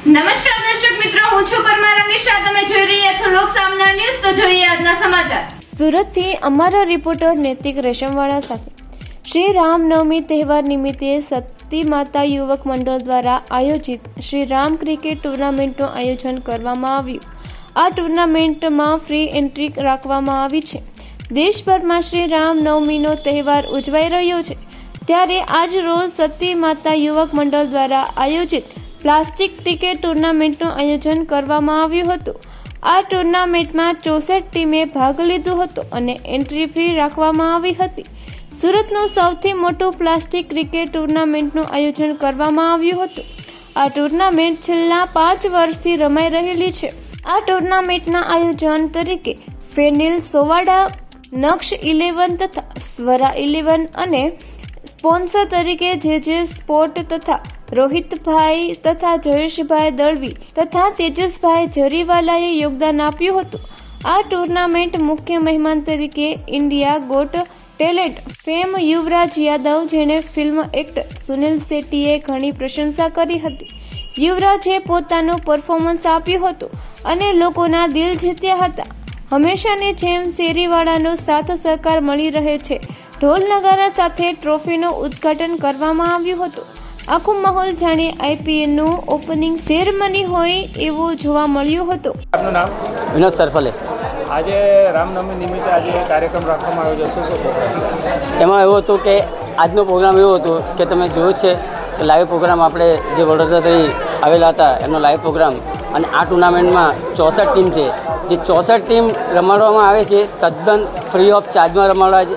નમસ્કાર દર્શક મિત્રો, હું છું પરમાર અનિશા. તમે જોઈ રહ્યા છો લોક સામના ન્યૂઝ. તો જોઈએ આજના સમાચાર. સુરતથી અમારા રિપોર્ટર નૈતિક રેશમવાળા સાથે. શ્રી રામનવમી તહેવાર નિમિત્તે સતી માતા યુવક મંડળ દ્વારા આયોજિત શ્રી રામ ક્રિકેટ ટુર્નામેન્ટનું આયોજન કરવામાં આવ્યું. આ ટુર્નામેન્ટમાં ફ્રી એન્ટ્રી રાખવામાં આવી છે. દેશભરમાં શ્રી રામનવમીનો તહેવાર ઉજવાઈ રહ્યો છે, ત્યારે આજ રોજ સતી માતા યુવક મંડળ દ્વારા આયોજિત પ્લાસ્ટિક ક્રિકેટ ટુર્નામેન્ટનું આયોજન કરવામાં આવ્યું હતું. આ ટુર્નામેન્ટમાં 64 ટીમે ભાગ લીધો હતો અને એન્ટ્રી ફ્રી રાખવામાં આવી હતી. સુરતનું સૌથી મોટું પ્લાસ્ટિક ક્રિકેટ ટુર્નામેન્ટનું આયોજન કરવામાં આવ્યું હતું. આ ટુર્નામેન્ટ છેલ્લા 5 વર્ષથી રમાઈ રહેલી છે. આ ટુર્નામેન્ટના આયોજન તરીકે ફેનિલ સોવાડા, નક્ષ 11 તથા સ્વરા 11 અને સ્પોન્સર તરીકે જે સ્પોર્ટ તથા રોહિતભાઈ તથા જયેશભાઈ દળવી તથા તેજસભાઈ જરીવાલાએ યોગદાન આપ્યું હતું. આ ટુર્નામેન્ટ મુખ્ય મહેમાન તરીકે ઇન્ડિયા ગોટ ટેલેન્ટ ફેમ યુવરાજ યાદવ, જેણે ફિલ્મ એક્ટર સુનિલ શેટ્ટીએ ઘણી પ્રશંસા કરી હતી. યુવરાજે પોતાનું પરફોર્મન્સ આપ્યું હતું અને લોકોના દિલ જીત્યા હતા. હંમેશાની જેમ શેરીવાળાનો સાથ સહકાર મળી રહે છે. ઢોલ નગારા સાથે ટ્રોફીનું ઉદ્ઘાટન કરવામાં આવ્યું હતું. આખો માહોલ જાણે આઈપીએલનું ઓપનિંગ સેરેમની હોય એવું જોવા મળ્યું હતું. આપનું નામ? વિનોદ સરફલે. આજે રામનવમી નિમિત્તે આજે કાર્યક્રમ રાખવામાં આવ્યો છે, શું પ્રોગ્રામ? એમાં એવું હતું કે આજનો પ્રોગ્રામ એવો હતો કે તમે જોયું છે કે લાઈવ પ્રોગ્રામ આપણે જે વડોદરાથી આવેલા હતા એમનો લાઈવ પ્રોગ્રામ, અને આ ટુર્નામેન્ટમાં 64 ટીમ છે. જે 64 ટીમ રમાડવામાં આવે છે તદ્દન ફ્રી ઓફ ચાર્જમાં રમાડવા છે.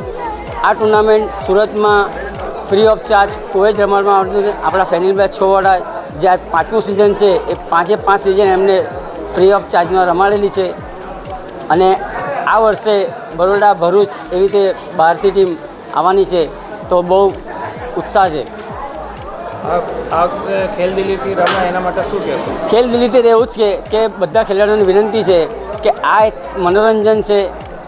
આ ટુર્નામેન્ટ સુરતમાં ફ્રી ઓફ ચાર્જ કોઈ જ રમાડવામાં આવતું નથી. આપણા ફેનિલભાઈ છોવાડા જે આ 5મું સિઝન છે એ 5 સિઝન એમને ફ્રી ઓફ ચાર્જમાં રમાડેલી છે. અને આ વર્ષે બરોડા, ભરૂચ એવી રીતે બહારથી ટીમ આવવાની છે, તો બહુ ઉત્સાહ છે. આ ખેલદિલીથી રમાય એના માટે શું કહેવું? ખેલદિલીથી એવું જ છે કે બધા ખેલાડીઓને વિનંતી છે કે આ એક મનોરંજન છે,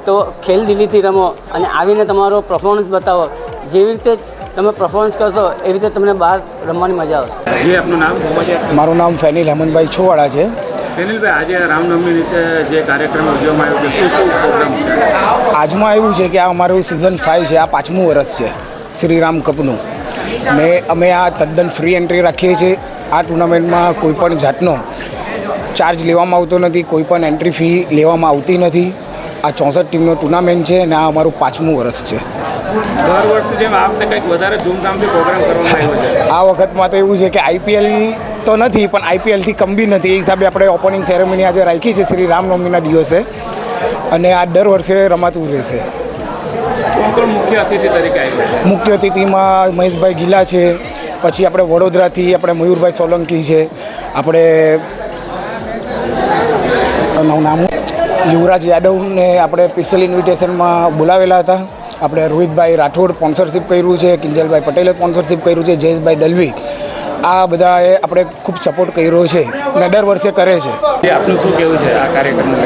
તો ખેલદિલીથી રમો અને આવીને તમારો પરફોર્મન્સ બતાવો. જેવી રીતે તમે પરફોર્મન્સ કરશો એવી રીતે તમને બહાર રમવાની મજા આવશે. જે આપનું નામ? મારું નામ ફેનિલ હેમંતભાઈ છોવાડા છે. ફેનિલભાઈ, આજે રામનવમી રીતે જે કાર્યક્રમ ઉજવવામાં આવ્યો છે, શું પ્રોગ્રામ છે? આજમાં એવું છે કે આ અમારું સિઝન 5 છે. આ 5મું વર્ષ છે શ્રીરામ કપનું, ને અમે આ તદ્દન ફ્રી એન્ટ્રી રાખીએ છીએ. આ ટુર્નામેન્ટમાં કોઈપણ જાતનો ચાર્જ લેવામાં આવતો નથી, કોઈપણ એન્ટ્રી ફી લેવામાં આવતી નથી. આ 64 ટીમનો ટુર્નામેન્ટ છે અને આ અમારું 5મું વર્ષ છે. દર વર્ષે જેમ આ વખતે કંઈક વધારે ધૂમધામથી પ્રોગ્રામ કરવામાં આવ્યો છે. આ વખતમાં તો એવું છે કે આઈપીએલ તો નથી, પણ આઈપીએલથી કમ બી નથી. એ હિસાબે આપણે ઓપનિંગ સેરેમની આજે રાખી છે શ્રી રામનવમીના દિવસે, અને આ દર વર્ષે રમાતું રહેશે. કોણ મુખ્ય અતિથિ તરીકે આવ્યો? મુખ્ય અતિથિમાં મહેશભાઈ ગીલા છે, પછી આપણે વડોદરાથી આપણે મયુરભાઈ સોલંકી છે, આપણે નામ યુવરાજ યાદવને આપણે સ્પેશિયલ ઇન્વિટેશનમાં બોલાવેલા હતા. આપણે રોહિતભાઈ રાઠોડ સ્પોન્સરશિપ કર્યું છે, કિંજલભાઈ પટેલે સ્પોન્સરશિપ કર્યું છે, જયેશભાઈ દલવી, આ બધાએ આપણે ખૂબ સપોર્ટ કર્યો છે અને દર વર્ષે કરે છે. આપનું શું કહેવું છે આ કાર્યક્રમને?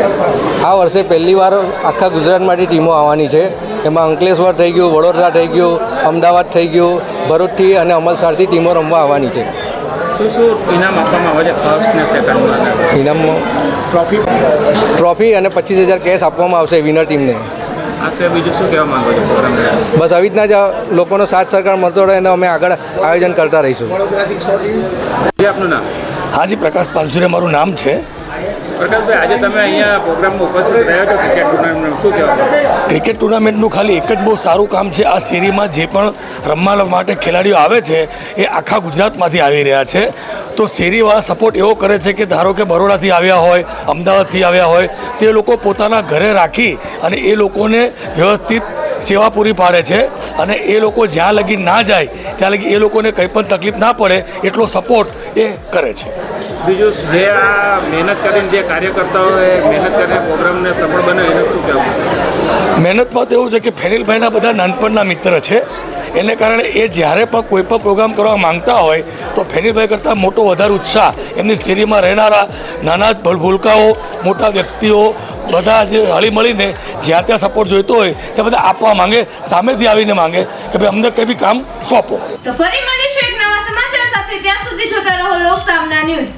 આ વર્ષે પહેલીવાર આખા ગુજરાતમાંથી ટીમો આવવાની છે. એમાં અંકલેશ્વર થઈ ગયું, વડોદરા થઈ ગયું, અમદાવાદ થઈ ગયું, ભરૂચથી અને અમલસાડથી ટીમો રમવા આવવાની છે. શું ઇનામ આપવામાં આવે છે ફર્સ્ટ ને સેકન્ડમાં? ઇનામમાં ટ્રોફી અને 25,000 કેશ આપવામાં આવશે વિનર ટીમને. આ સિવાય બીજું શું કહેવા માંગો છો પ્રોગ્રામ? બસ આવી રીતના જ લોકોનો સાથ સહકાર મળતો રહે અને અમે આગળ આયોજન કરતા રહીશું. આપનું નામ? હાજી, પ્રકાશ પાલસુરિયા મારું નામ છે. પ્રકાશભાઈ, આજે તમે અહીંયા પ્રોગ્રામમાં ઉપસ્થિત રહ્યા છો ક્રિકેટ ટુર્નામેન્ટ, શું કહેવા? ક્રિકેટ ટુર્નામેન્ટનું ખાલી એક જ બહુ સારું કામ છે. આ શેરીમાં જે પણ રમવા માટે ખેલાડીઓ આવે છે એ આખા ગુજરાતમાંથી આવી રહ્યા છે. તો શેરીવાળા સપોર્ટ એવો કરે છે કે ધારો કે બરોડાથી આવ્યા હોય, અમદાવાદથી આવ્યા હોય, તે લોકો પોતાના ઘરે રાખી અને એ લોકોને વ્યવસ્થિત સેવા પૂરી પાડે છે. અને એ લોકો જ્યાં લગી ના જાય ત્યાં લગી એ લોકોને કંઈ પણ તકલીફ ના પડે એટલો સપોર્ટ એ કરે છે. બીજું જે આ મહેનત કરીને જે કાર્યકર્તાઓએ મહેનત કરીને પ્રોગ્રામને સફળ બનાવે એને શું કહેવું? મહેનતમાં તો એવું છે કે ફેનિલભાઈના બધા નાનપણના મિત્ર છે, એને કારણે એ જ્યારે પણ કોઈ પણ પ્રોગ્રામ કરવા માંગતા હોય તો ફેનિલભાઈ કરતાં મોટો વધારે ઉત્સાહ એમની શેરીમાં રહેનારા નાના ભૂલકાઓ, મોટા વ્યક્તિઓ બધા જે હળીમળીને જ્યાં ત્યાં સપોર્ટ જોઈતો હોય તે બધા આપવા માંગે, સામેથી આવીને માંગે કે ભાઈ અમને કંઈ બી કામ સોંપો. તો ફરી મળીશું એક નવા સમાચાર સાથે. ત્યાં સુધી જોતા રહો લોક સામના ન્યૂઝ.